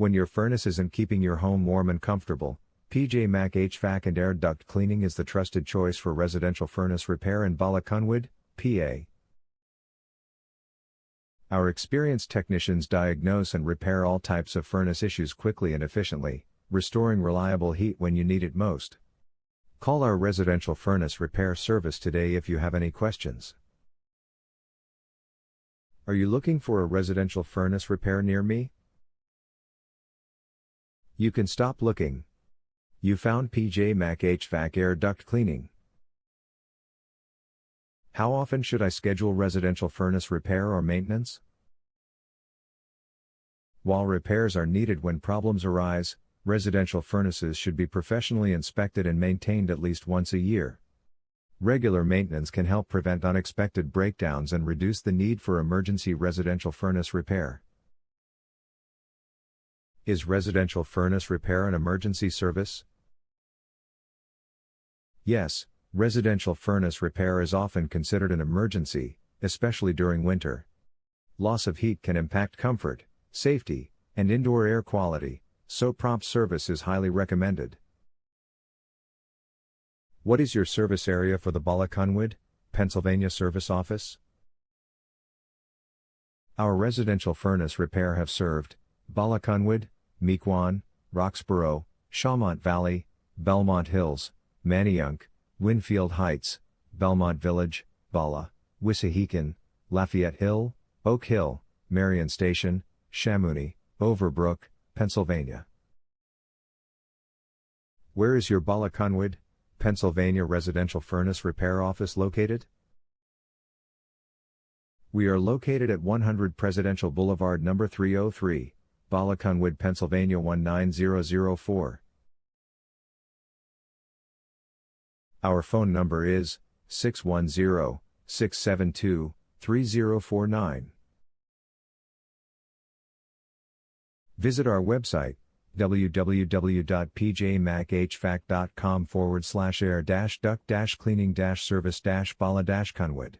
When your furnace isn't keeping your home warm and comfortable, PJ Mac HVAC and air duct cleaning is the trusted choice for residential furnace repair in Bala Cynwyd, PA. Our experienced technicians diagnose and repair all types of furnace issues quickly and efficiently, restoring reliable heat when you need it most. Call our residential furnace repair service today if you have any questions. Are you looking for a residential furnace repair near me? You can stop looking. You found PJ Mac HVAC air duct cleaning. How often should I schedule residential furnace repair or maintenance? While repairs are needed when problems arise, residential furnaces should be professionally inspected and maintained at least once a year. Regular maintenance can help prevent unexpected breakdowns and reduce the need for emergency residential furnace repair. Is residential furnace repair an emergency service? Yes, residential furnace repair is often considered an emergency, especially during winter. Loss of heat can impact comfort, safety, and indoor air quality, so prompt service is highly recommended. What is your service area for the Bala Cynwyd, Pennsylvania service office? Our residential furnace repair have served Bala Cynwyd, Mequon, Roxborough, Shawmont Valley, Belmont Hills, Manayunk, Winfield Heights, Belmont Village, Bala, Wissahickon, Lafayette Hill, Oak Hill, Marion Station, Chamonix, Overbrook, Pennsylvania. Where is your Bala Cynwyd, Pennsylvania residential furnace repair office located? We are located at 100 Presidential Boulevard No. 303, Bala Cynwyd, Pennsylvania 19004. Our phone number is 610-672-3049. Visit our website, www.pjmachvac.com/air-duct-cleaning-service-Bala-Cynwyd.